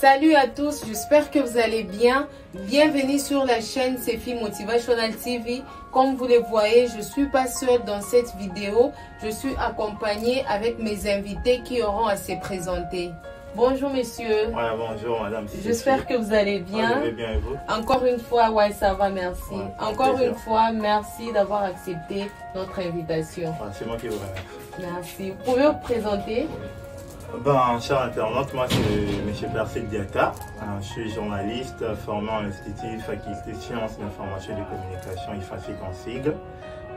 Salut à tous, j'espère que vous allez bien. Bienvenue sur la chaîne Sefi Motivational TV. Comme vous le voyez, je ne suis pas seule dans cette vidéo. Je suis accompagnée avec mes invités qui auront à se présenter. Bonjour messieurs. Ouais, bonjour madame. J'espère que vous allez bien. Je vais bien et vous? Encore une fois, ouais, ça va, merci. Ouais, encore une fois, merci d'avoir accepté notre invitation. Ouais, c'est moi qui vous remercie. Merci. Vous pouvez vous présenter? Ben, cher internaute, moi c'est M. Percé Diata. Je suis journaliste formé en institut faculté de sciences, d'information et de communication IFASIC en sigle.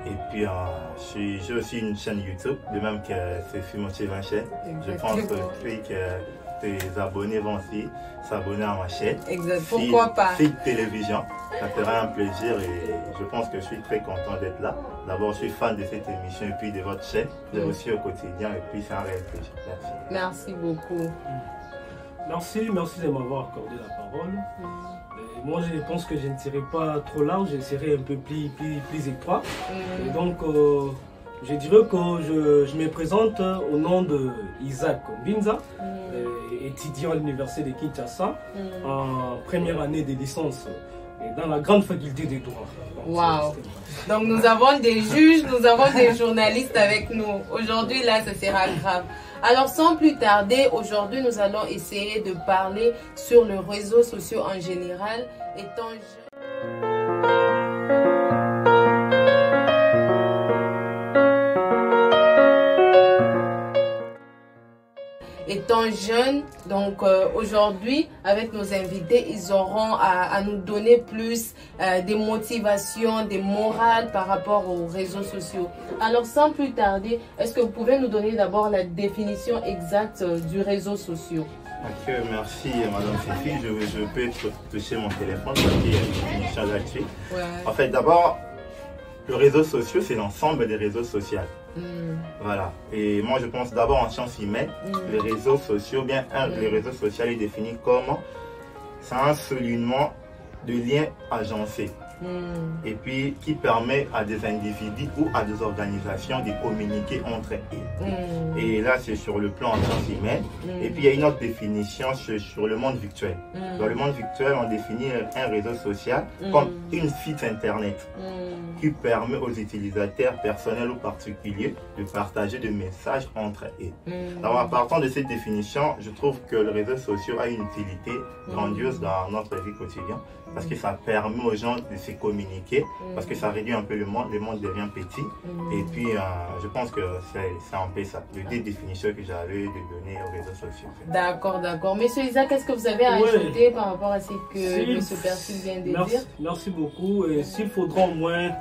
Et puis j'ai aussi une chaîne YouTube, de même que Sefi Motivational. Je pense aussi que tes abonnés vont aussi s'abonner à ma chaîne. Exact. Pourquoi pas? Fille Télévision. Ça sera un plaisir et je pense que je suis très content d'être là. D'abord, je suis fan de cette émission et puis de votre chaîne, aussi au quotidien, et puis c'est un réel plaisir. Merci. Merci beaucoup. Merci de m'avoir accordé la parole. Moi, je pense que je ne serai pas trop large, je serai un peu plus étroit. Et donc, je dirais que je me présente au nom de Isaac Mbinza, étudiant à l'université de Kinshasa, en première année de licence dans la grande faculté des droits. Wow. Donc nous avons des juges, nous avons des journalistes avec nous. Aujourd'hui là, ce sera grave. Alors sans plus tarder, aujourd'hui nous allons essayer de parler sur les réseaux sociaux en général. Étant jeune, donc aujourd'hui, avec nos invités, ils auront à nous donner plus des motivations, des morales par rapport aux réseaux sociaux. Alors, sans plus tarder, est-ce que vous pouvez nous donner d'abord la définition exacte du réseau social? Ok, merci madame Sefi. Je peux toucher mon téléphone parce qu'il y a une définition là-dessus. Ouais. En fait, d'abord, le réseau social, c'est l'ensemble des réseaux sociaux. Voilà. Et moi, je pense d'abord en sciences humaines, les réseaux sociaux, bien les réseaux sociaux est défini comme c'est un soulignement de liens agencés. Et puis qui permet à des individus ou à des organisations de communiquer entre eux. Et là, c'est sur le plan en sciences humaines. Et puis il y a une autre définition sur le monde virtuel. Dans le monde virtuel, on définit un réseau social comme une site internet qui permet aux utilisateurs personnels ou particuliers de partager des messages entre eux. Alors, à partir de cette définition, je trouve que le réseau social a une utilité grandiose dans notre vie quotidienne parce que ça permet aux gens de se communiquer, parce que ça réduit un peu le monde devient petit. Et puis, je pense que c'est un peu ça, les deux définitions que j'avais de donner aux réseaux sociaux. D'accord, d'accord. Monsieur Isaac, qu'est-ce que vous avez à ajouter par rapport à ce que M. Percy vient de dire? Merci beaucoup. S'il faudra au moins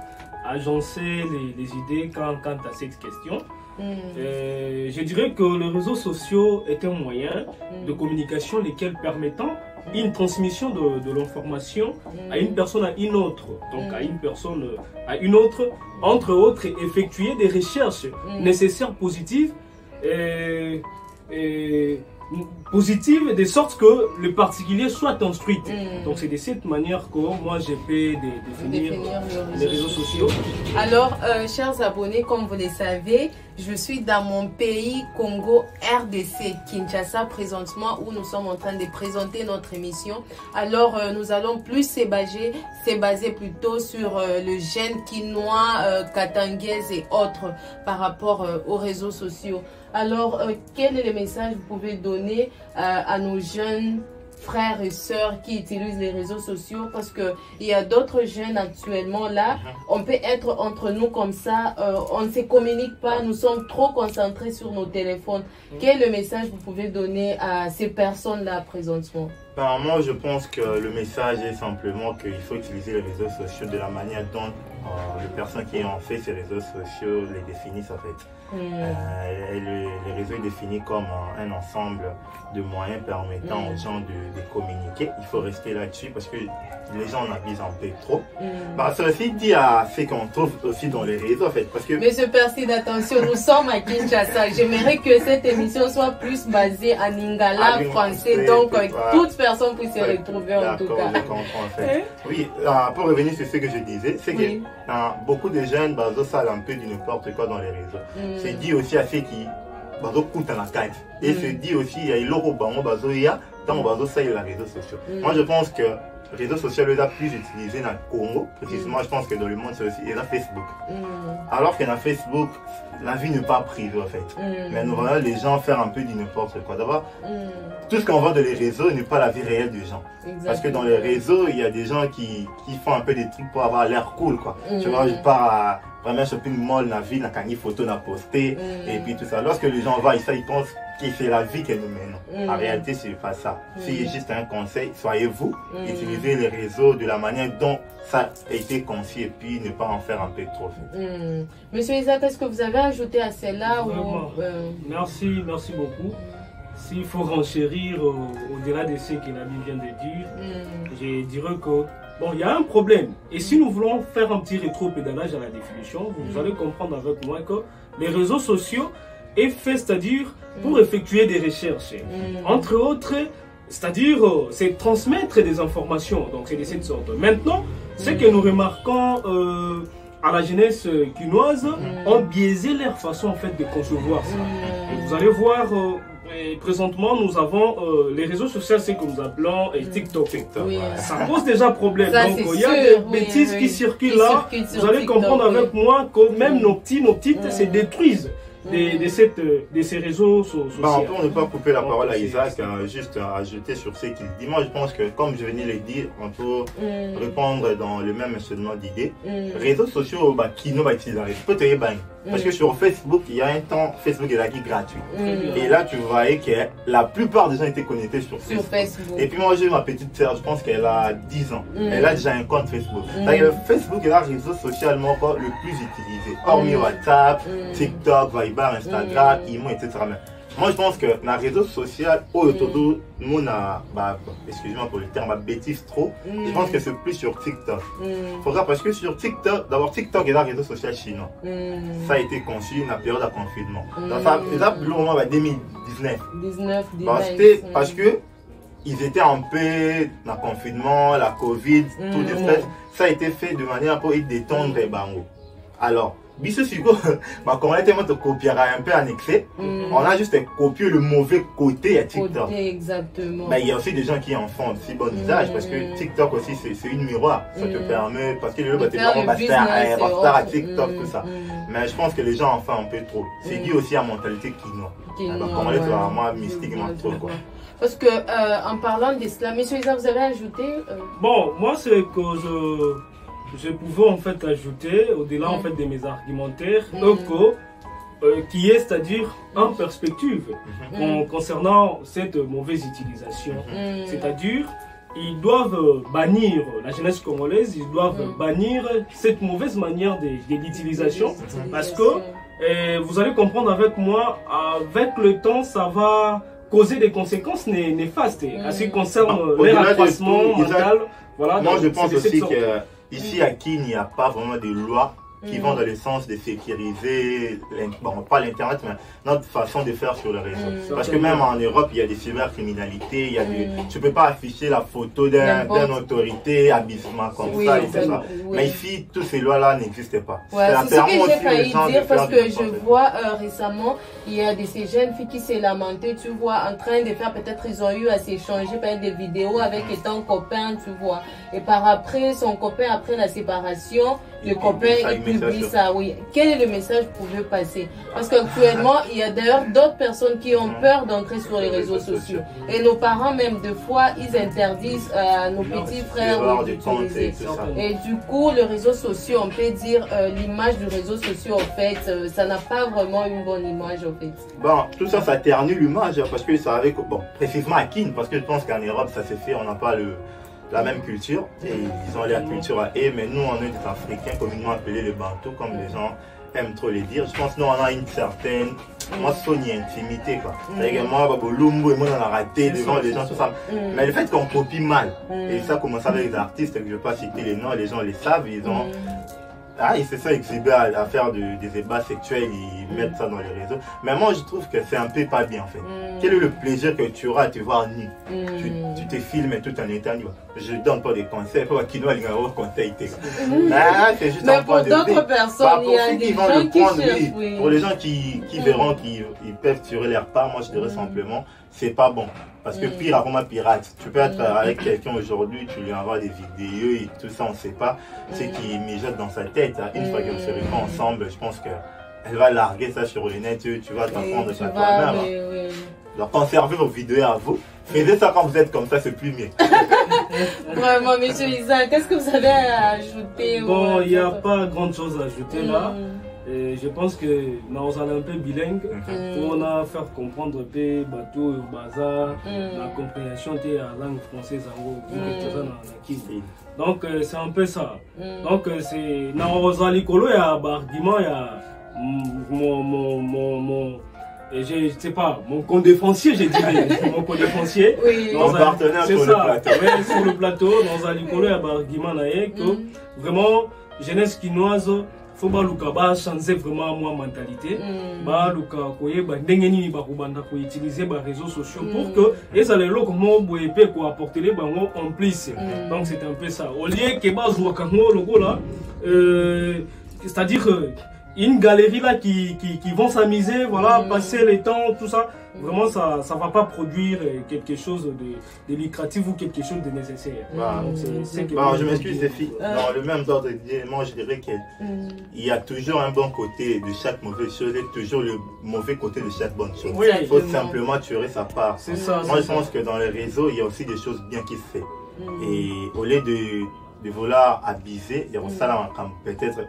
agencer les idées quant à cette question, je dirais que les réseaux sociaux est un moyen de communication lesquels permettant une transmission de l'information à une personne à une autre, donc à une personne à une autre, entre autres, effectuer des recherches nécessaires positives de sorte que le particulier soit instruit. Donc c'est de cette manière que moi je peux définir les réseaux sociaux. Alors, chers abonnés, comme vous le savez, je suis dans mon pays, Congo, RDC, Kinshasa, présentement, où nous sommes en train de présenter notre émission. Alors, nous allons plus se baser plutôt sur le gène quinois, katangaise et autres par rapport aux réseaux sociaux. Alors, quel est le message que vous pouvez donner à nos jeunes frères et sœurs qui utilisent les réseaux sociaux? Parce qu'il y a d'autres jeunes actuellement là, on peut être entre nous comme ça, on ne se communique pas, nous sommes trop concentrés sur nos téléphones. Quel est le message que vous pouvez donner à ces personnes-là présentement? Ben, moi, je pense que le message est simplement qu'il faut utiliser les réseaux sociaux de la manière dont les personnes qui ont fait ces réseaux sociaux les définissent en fait. Les réseaux est défini comme un ensemble de moyens permettant aux gens de communiquer. Il faut rester là-dessus parce que les gens en abusent un peu trop. Bah, ceci dit à ce qu'on trouve aussi dans les réseaux en fait. Parce que... Monsieur Percy, attention, nous sommes à Kinshasa. J'aimerais que cette émission soit plus basée en lingala français. Donc, toute personne puisse se retrouver en tout cas. Je comprends en fait. Oui, pour revenir sur ce que je disais, c'est que beaucoup de jeunes bazo salent un peu du n'importe quoi dans les réseaux. C'est dit aussi à ceux qui bazo coûtent la carte. Et c'est dit aussi, il y a l'euro bango bazo ya tant on va ça les réseaux sociaux. Moi je pense que les réseaux sociaux les a plus utilisés dans le Congo, précisément je pense que dans le monde c'est aussi il y a Facebook. Alors que dans Facebook, la vie n'est pas privée en fait. Mais nous voyons les gens faire un peu du n'importe quoi. D'abord, tout ce qu'on voit dans les réseaux n'est pas la vie réelle des gens. Exactement. Parce que dans les réseaux, il y a des gens qui font un peu des trucs pour avoir l'air cool quoi. Tu vois, je pars à vraiment shopping mall, la vie, la photo, la poster, et puis tout ça. Lorsque les gens voient ça, ils pensent que c'est la vie que nous menons. En réalité, c'est pas ça. C'est juste un conseil, soyez vous, utilisez les réseaux de la manière dont ça a été conçu et puis ne pas en faire un peu trop. Monsieur Isaac, est-ce que vous avez ajouté à celle-là Merci beaucoup. S'il faut renchérir au-delà de ce que l'ami vient de dire, je dirais que bon, il y a un problème. Et si nous voulons faire un petit rétro-pédalage à la définition, vous allez comprendre avec moi que les réseaux sociaux est fait, c'est-à-dire pour effectuer des recherches. Entre autres, c'est-à-dire c'est transmettre des informations. Donc c'est de cette sorte. Maintenant, ce que nous remarquons à la jeunesse quinoise ont biaisé leur façon en fait de concevoir ça. Et vous allez voir. Et présentement, nous avons les réseaux sociaux, c'est que nous appelons TikTok. Ça pose déjà problème. Ça, donc, il y a des bêtises qui circulent là. Vous allez comprendre avec moi que même nos petites se détruisent de ces réseaux sociaux. Pour ne pas couper la parole à Isaac, juste à ajouter sur ce qu'il dit. Moi, je pense que, comme je venais de le dire, on peut répondre dans le même enchaînement d'idées. Réseaux sociaux, qui nous va utiliser. Je peux te dire, parce que sur Facebook, il y a un temps, Facebook est là qui est gratuit. Et là, tu voyais que la plupart des gens étaient connectés sur Facebook. Et puis moi, j'ai ma petite sœur, je pense qu'elle a 10 ans. Elle a déjà un compte Facebook. Facebook est le réseau social le plus utilisé. Hormis WhatsApp, TikTok, Viber, Instagram, Imo, etc. Moi, je pense que dans les réseaux sociaux, autour nous, excusez-moi pour le terme, bêtise trop, je pense que c'est plus sur TikTok. Pourquoi? Parce que sur TikTok, d'abord, TikTok est un réseau social chinois. Ça a été conçu dans la période de confinement. Donc, ça a plus au moins 2019. Parce que ils étaient en paix dans le confinement, la Covid, tout le stress. Ça a été fait de manière pour y détendre les bangos. Alors, Bissou Sigo, quand on a tellement de copier un peu en excès, on a juste copié le mauvais côté à TikTok. Exactement. Mais il y a aussi des gens qui en font aussi bon usage parce que TikTok aussi c'est une miroir. Ça te permet, parce que les gens vont faire à TikTok, tout ça. Mais je pense que les gens en font un peu trop. C'est dû aussi à la mentalité quinoa. Comment les vraiment mystiquement trop quoi. Parce que en parlant de cela, monsieur Isa, vous avez ajouté Bon, moi c'est que je pouvais en fait ajouter, au-delà en fait de mes argumentaires, qui est, c'est-à-dire en perspective concernant cette mauvaise utilisation. C'est-à-dire, ils doivent bannir, la jeunesse congolaise, ils doivent bannir cette mauvaise manière de l'utilisation, parce que, vous allez comprendre avec moi, avec le temps, ça va causer des conséquences néfastes, à ce qui concerne leur accroissement mental. Voilà, moi, je pense aussi que ici, à Kin, il n'y a pas vraiment de loi qui vont dans le sens de sécuriser, bon, pas l'Internet, mais notre façon de faire sur le réseau. Parce que même en Europe, il y a des cybercriminalités, il y a tu ne peux pas afficher la photo d'une autorité, abyssement comme ça, etc. Mais ici, toutes ces lois-là n'existent pas. C'est ce que j'ai failli dire parce que je vois récemment, il y a de ces jeunes filles qui s'est lamentées, tu vois, en train de faire, peut-être ils ont eu à s'échanger peut-être des vidéos avec étant copain, tu vois. Et par après, son copain, après la séparation, le copain, il publie ça, oui. Quel est le message que vous pouvez passer? Parce qu'actuellement, il y a d'ailleurs d'autres personnes qui ont peur d'entrer sur les réseaux sociaux. Et nos parents, même, des fois, ils interdisent à nos petits frères d'utiliser. Et du coup, les réseaux sociaux, on peut dire, l'image du réseau social, en fait, ça n'a pas vraiment une bonne image, en fait. Bon, tout ça, ça ternit l'image, parce que ça avait, bon, précisément à Kin, parce que je pense qu'en Europe, ça s'est fait, on n'a pas la même culture, et ils ont la culture à eux, mais nous on est des Africains communément appelés les Bantous, comme les gens aiment trop les dire. Je pense que nous on a une certaine, moi c'est une intimité quoi. C'est-à-dire que moi, Lumbu et moi on a raté devant les gens, tout ça. Mais le fait qu'on copie mal, et ça commence avec les artistes, que je ne vais pas citer les noms, les gens les savent, ils ont... ils se sont exhibés à faire des ébats sexuels, ils mettent ça dans les réseaux. Mais moi, je trouve que c'est un peu pas bien, en fait. Quel est le plaisir que tu auras à te voir nu? Tu te filmes tout en étant nu. Je ne donne pas des conseils, pour qu'il doit aller avoir conseil. C'est juste mais pour d'autres personnes, il y a des gens qui cherchent. Pour les gens qui verront qu'ils peuvent tirer leur part, moi, je dirais simplement, c'est pas bon. Parce que pire, avant pirate, tu peux être avec quelqu'un aujourd'hui, tu lui envoies des vidéos et tout ça, on ne sait pas ce qui mijote dans sa tête. Une fois qu'on se reprend ensemble, je pense qu'elle va larguer ça sur le net, tu vas t'apprendre ça toi-même. Alors conservez vos vidéos à vous. Faites ça quand vous êtes comme ça, c'est plus mieux. Vraiment, monsieur Isaac, qu'est-ce que vous avez à ajouter? Bon, il n'y a pas grand chose à ajouter là. Et je pense que nous allons un peu bilingue pour on a faire comprendre un peu bateau, bazar, la compréhension de la langue française donc c'est un peu ça. Donc c'est dans les colos il y a un argument, il y a mon je sais pas, mon condéfoncier, j'ai dit, mon condéfoncier. Oui. Mon partenaire sur le plateau. Ouais, sur le plateau, dans un licolo, il y a un argument que vraiment, jeunesse quinoise, faut pas changer vraiment moi mentalité. Ba luka koye ba ndengeni ba kubanda ko utiliser ba réseaux sociaux pour que les alelo comment boyepe ko apporter les bango en plus. Donc c'est un peu ça. Au lieu que ba zo kango logo là, c'est-à-dire une galerie là qui vont s'amuser, voilà, passer le temps, tout ça. Vraiment, ça ne va pas produire quelque chose de lucratif ou quelque chose de nécessaire. Je m'excuse, les filles. Dans le même ordre d'éléments, je dirais qu'il y a toujours un bon côté de chaque mauvaise chose et toujours le mauvais côté de chaque bonne chose. Oui, il faut simplement tirer sa part. C'est ça. Moi, je pense que dans les réseaux, il y a aussi des choses bien qui se font. Et au lieu de vouloir abuser, il y a ça peut-être.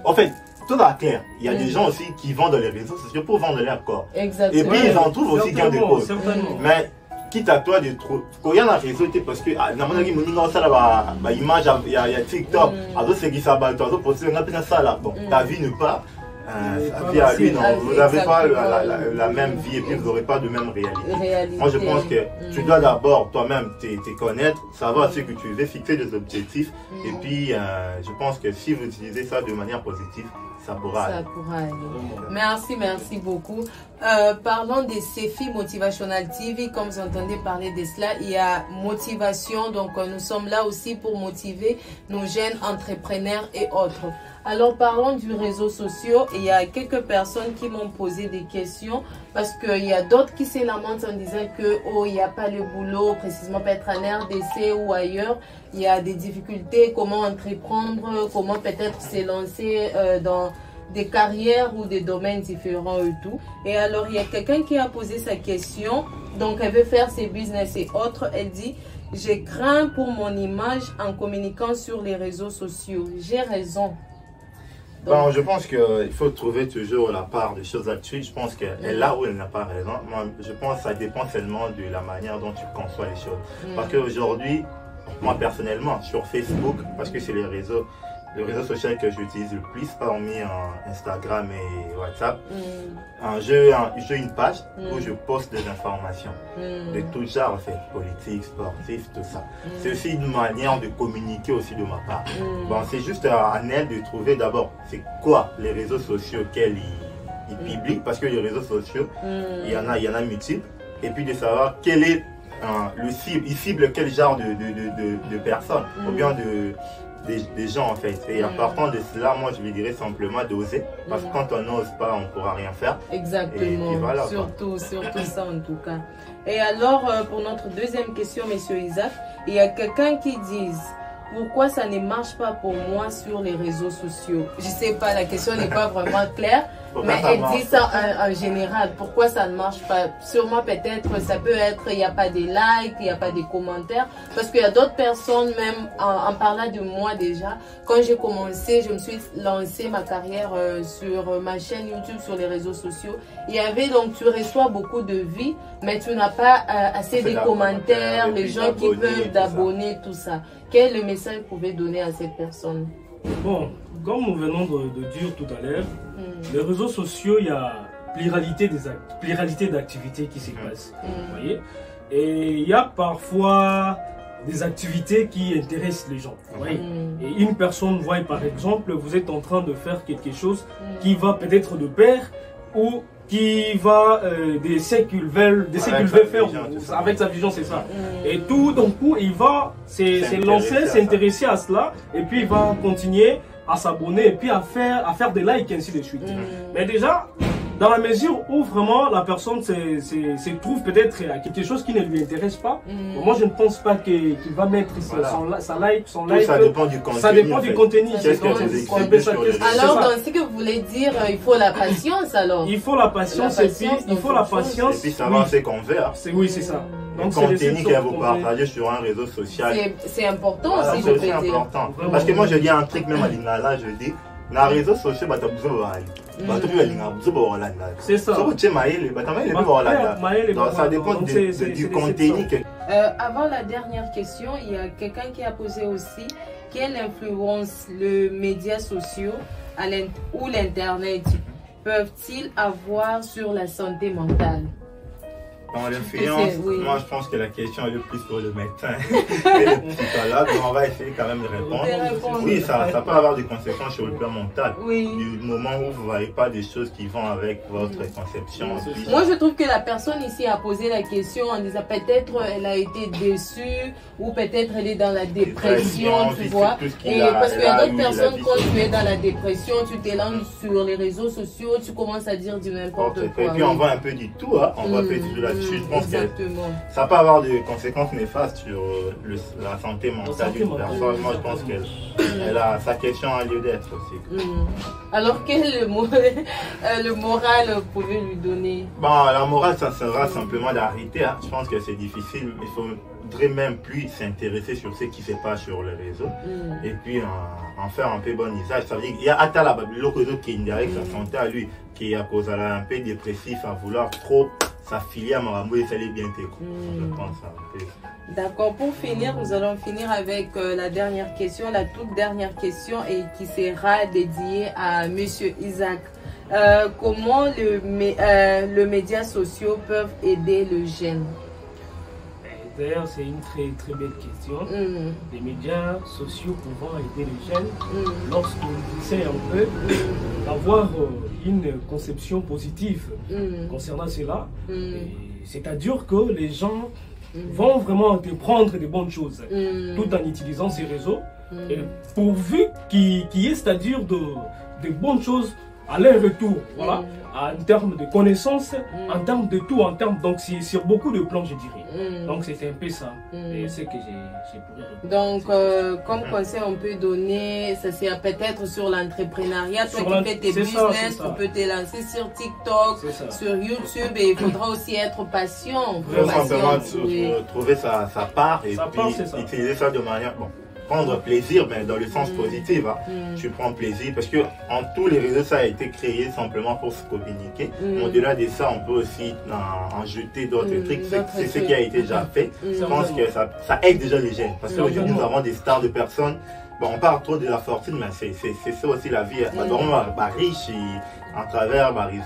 En fait, tout est clair. Il y a des gens aussi qui vont dans les réseaux sociaux pour vendre leur corps. Exactement. Et puis ils en trouvent aussi gain de cause. Mais quitte à toi de trouver. Quand il y a un réseau, parce que dans mon avis, il y a TikTok, ta vie ne pas. Sa vie à lui, non, vous n'avez pas la même vie et puis vous n'aurez pas de même réalité. Moi je pense que tu dois d'abord toi-même te connaître, savoir ce que tu veux, fixer des objectifs et puis je pense que si vous utilisez ça de manière positive, ça pourra aller. Merci beaucoup. Parlons des CFI Motivational TV, comme vous entendez parler de cela, il y a motivation, donc nous sommes là aussi pour motiver nos jeunes entrepreneurs et autres. Alors parlons du réseau social, il y a quelques personnes qui m'ont posé des questions parce qu'il y a d'autres qui se lamentent en disant que il n'y a pas le boulot, précisément peut-être en RDC ou ailleurs, il y a des difficultés, comment entreprendre, comment peut-être se lancer dans des carrières ou des domaines différents et tout. Et alors il y a quelqu'un qui a posé sa question, donc elle veut faire ses business et autres, elle dit: je crains pour mon image en communiquant sur les réseaux sociaux. J'ai raison. Bon, je pense qu'il faut trouver toujours la part des choses actuelles. Je pense qu'elle est là où elle n'a pas raison. Moi, je pense que ça dépend seulement de la manière dont tu conçois les choses. Parce qu'aujourd'hui, moi personnellement, sur Facebook, parce que c'est le réseau social que j'utilise le plus, parmi Instagram et WhatsApp, j'ai une page où je poste des informations de tout genre, en fait, politique, sportif, tout ça. C'est aussi une manière de communiquer aussi de ma part. Bon, c'est juste à elle de trouver d'abord c'est quoi les réseaux sociaux qu'elle publie, parce que les réseaux sociaux, il y en a multiples, et puis de savoir quel est il cible quel genre de personnes, ou bien des gens en fait. Et en partant de cela, moi je lui dirais simplement d'oser, parce que quand on n'ose pas, on ne pourra rien faire. Exactement, et voilà, surtout ça en tout cas. Et alors pour notre deuxième question, monsieur Isaac, il y a quelqu'un qui dit: pourquoi ça ne marche pas pour moi sur les réseaux sociaux? Je sais pas, la question n'est pas vraiment claire, mais elle dit ça en général. Pourquoi ça ne marche pas? Sûrement peut-être, ça peut être, il n'y a pas de likes, il n'y a pas de commentaires. Parce qu'il y a d'autres personnes, même en parlant de moi déjà, quand j'ai commencé, je me suis lancé ma carrière sur ma chaîne YouTube, sur les réseaux sociaux. Il y avait donc, tu reçois beaucoup de vues, mais tu n'as pas assez de commentaires, les gens qui veulent d'abonnés, tout ça. Quel est le message que vous pouvez donner à cette personne? Bon, comme nous venons de dire tout à l'heure, les réseaux sociaux, il y a pluralité d'activités qui s'y passent. Vous voyez? Et il y a parfois des activités qui intéressent les gens. Vous voyez? Et une personne voit, par exemple, vous êtes en train de faire quelque chose qui va peut-être de pair ou qui va de ce qu'il veut faire avec sa vision, c'est ça. Et tout d'un coup, il va se lancer, s'intéresser à cela, et puis il va continuer à s'abonner et puis à faire des likes, ainsi de suite. Mais déjà, Dans la mesure où vraiment la personne se trouve peut-être à quelque chose qui ne lui intéresse pas, moi je ne pense pas qu'il va mettre son like. Ça dépend du contenu. Ça dépend du contenu. Alors, dans ce que vous voulez dire, il faut la patience alors. Il faut la patience et puis savoir ce qu'on veut. Oui, c'est ça. Donc, le contenu que vous partagez sur un réseau social. C'est important aussi, je peux dire. C'est important. Parce que moi je dis un truc même à Lingala, je dis. Dans les réseaux sociaux, tu as besoin c'est ça. Donc ça dépend du contenu. Avant la dernière question, il y a quelqu'un qui a posé aussi quelle influence les médias sociaux ou l'Internet peuvent-ils avoir sur la santé mentale? L'influence, moi je pense que la question est le plus pour le médecin et le psychologue, mais on va essayer quand même de répondre. Oui, ça peut avoir des conséquences sur le plan mental. Du moment où vous ne voyez pas des choses qui vont avec votre conception. Moi je trouve que la personne ici a posé la question en disant peut-être elle a été déçue ou peut-être elle est dans la dépression, tu vois. Et parce qu'il y a d'autres personnes, quand tu es dans la dépression, tu t'élances sur les réseaux sociaux, tu commences à dire du n'importe quoi. Et puis on voit un peu du tout, hein. On voit un peu de la je pense que ça peut avoir des conséquences néfastes sur la santé mentale d'une personne. Moi, je pense que sa question a lieu d'être aussi. Alors, quel est le moral que vous pouvez lui donner? La morale, ça sera simplement d'arrêter. Hein. Je pense que c'est difficile. Il faudrait même plus s'intéresser sur ce qui se passe sur les réseaux. Et puis, en faire un peu bon usage. Ça veut dire qu'il y a Atala, l'autre qui est avec sa santé à lui, qui est à cause d'un peu dépressif, à vouloir trop s'affilier à Marambo et ça allait bien je pense un peu. D'accord, pour finir, nous allons finir avec la dernière question, la toute dernière question et qui sera dédiée à Monsieur Isaac. Comment les médias sociaux peuvent aider le jeune? D'ailleurs, c'est une très très belle question. Les médias sociaux pouvant aider les jeunes lorsqu'on essaie un peu d'avoir une conception positive concernant cela. C'est-à-dire que les gens vont vraiment entreprendre des bonnes choses tout en utilisant ces réseaux. Et pourvu qu'il y ait, c'est-à-dire de bonnes choses à leur retour, voilà, en termes de connaissances, en termes de tout, donc c'est sur beaucoup de plans, je dirais. Donc c'est un peu ça, et c'est que j'ai pour. Donc comme conseil on peut donner, ça c'est peut-être sur l'entrepreneuriat, toi qui fais tes business, tu peux te lancer sur TikTok, sur YouTube, et il faudra aussi être patient. Il faut simplement trouver sa part et puis utiliser ça de manière prendre plaisir, mais dans le sens positif. Hein. Tu prends plaisir parce que en tous les réseaux, ça a été créé simplement pour se communiquer. Au-delà de ça, on peut aussi en jeter d'autres trucs. C'est ce qui a été déjà fait. Je pense que ça aide déjà les jeunes. Parce qu'aujourd'hui, nous avons des stars de personnes. On parle trop de la fortune, mais c'est ça aussi la vie. Riche à travers les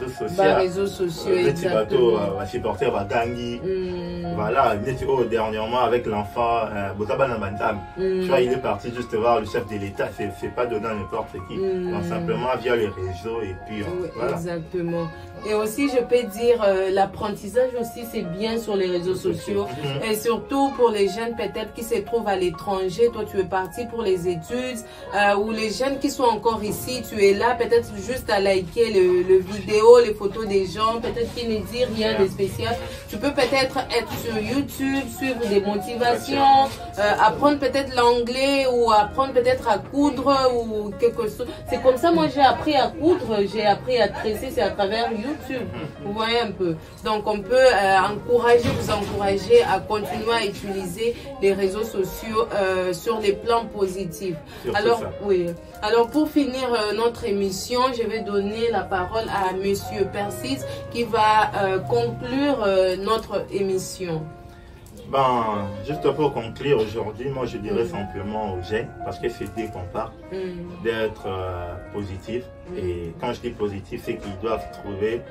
réseaux sociaux. Les bateaux, supporter Gangi. Voilà, dernièrement avec l'enfant, tu vois, il est parti juste voir le chef de l'État. C'est pas donné à n'importe qui. Donc simplement via les réseaux et puis voilà. Exactement. Et aussi, je peux dire, l'apprentissage aussi, c'est bien sur les réseaux sociaux. Et surtout pour les jeunes peut-être qui se trouvent à l'étranger. Toi, tu es parti pour les études. Ou les jeunes qui sont encore ici, tu es là peut-être juste à liker le vidéo, les photos des gens, peut-être qui ne disent rien de spécial. Tu peux peut-être être sur YouTube, suivre des motivations, apprendre peut-être l'anglais ou apprendre peut-être à coudre ou quelque chose. C'est comme ça, moi j'ai appris à coudre, j'ai appris à tresser, c'est à travers YouTube. Vous voyez un peu. Donc on peut vous encourager à continuer à utiliser les réseaux sociaux sur les plans positifs. Alors, alors pour finir notre émission, je vais donner la parole à Monsieur Persis qui va conclure notre émission. Juste pour conclure aujourd'hui, moi je dirais simplement aux jeunes, parce que c'est dès qu'on part, d'être positif. Et quand je dis positif, c'est qu'ils doivent trouver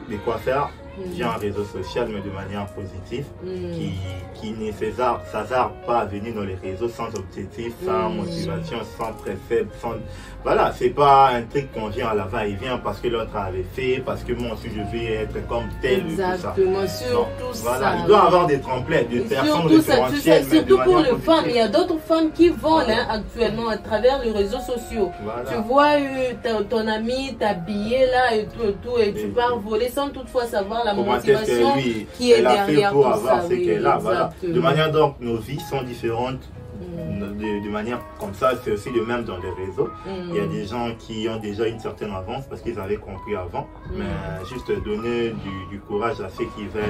de quoi faire via un réseau social, mais de manière positive, qui ne s'hasarde pas à venir dans les réseaux sans objectif, sans motivation, sans précepte, sans... Voilà, c'est pas un truc qu'on vient à la va-et-vient parce que l'autre avait fait, parce que moi aussi je vais être comme tel. Exactement, surtout ça. Il doit y avoir des tremplins, des personnes référentielles. Surtout pour les femmes, il y a d'autres femmes qui volent actuellement à travers les réseaux sociaux. Tu vois ton ami t'habiller là et tout, et tu pars voler sans toutefois savoir la motivation qui est derrière pour tout avoir ça. ce qu'elle a. Voilà. De manière donc, nos vies sont différentes. De manière comme ça, c'est aussi le même dans les réseaux. Il y a des gens qui ont déjà une certaine avance parce qu'ils avaient compris avant, mais juste donner du courage à ceux qui veulent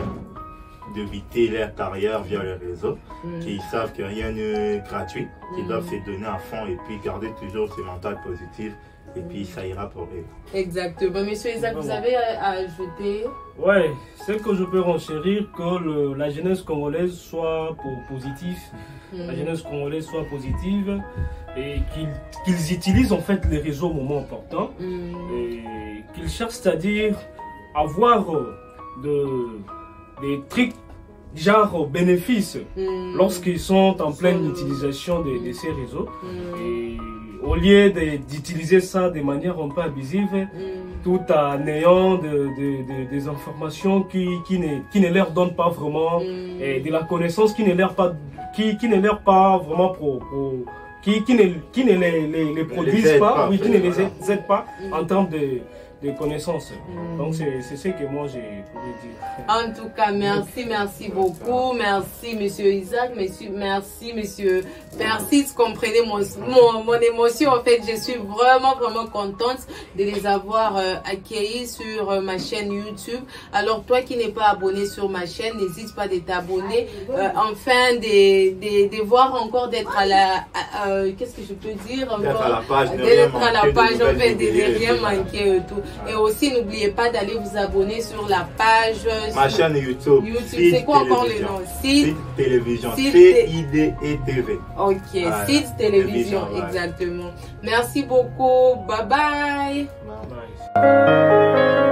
d'éviter leur carrière via les réseaux, qui savent que rien n'est gratuit, qui doivent se donner à fond et puis garder toujours ce mental positif. Et puis ça ira pour eux. Exactement. Monsieur Isaac, vous avez à ajouter? Ouais, c'est que je peux renchérir que la jeunesse congolaise soit positive, la jeunesse congolaise soit positive et qu'ils utilisent en fait les réseaux au moment important et qu'ils cherchent, c'est-à-dire avoir des trucs genre bénéfices lorsqu'ils sont en pleine utilisation de ces réseaux. Et au lieu d'utiliser ça de manière un peu abusive, tout en ayant des informations qui ne leur donnent pas vraiment, et de la connaissance qui ne leur pas vraiment qui ne les produisent pas, qui ne les aident pas en termes de connaissances. Donc c'est ce que moi j'ai voulu dire. En tout cas, merci beaucoup. Merci monsieur Isaac, merci monsieur Persis. Comprenez mon émotion. En fait, je suis vraiment contente de les avoir accueillis sur ma chaîne YouTube. Alors toi qui n'es pas abonné sur ma chaîne, n'hésite pas de t'abonner. Enfin de voir encore d'être à la qu'est-ce que je peux dire encore, d'être à la page, en fait, de rien manquer et tout. Et aussi, n'oubliez pas d'aller vous abonner sur la page. Ma chaîne YouTube. C'est quoi encore le nom? Sid Télévision. CIDE-TV. Ok, voilà. Sid Télévision, exactement. Merci beaucoup. Bye bye. Bye bye.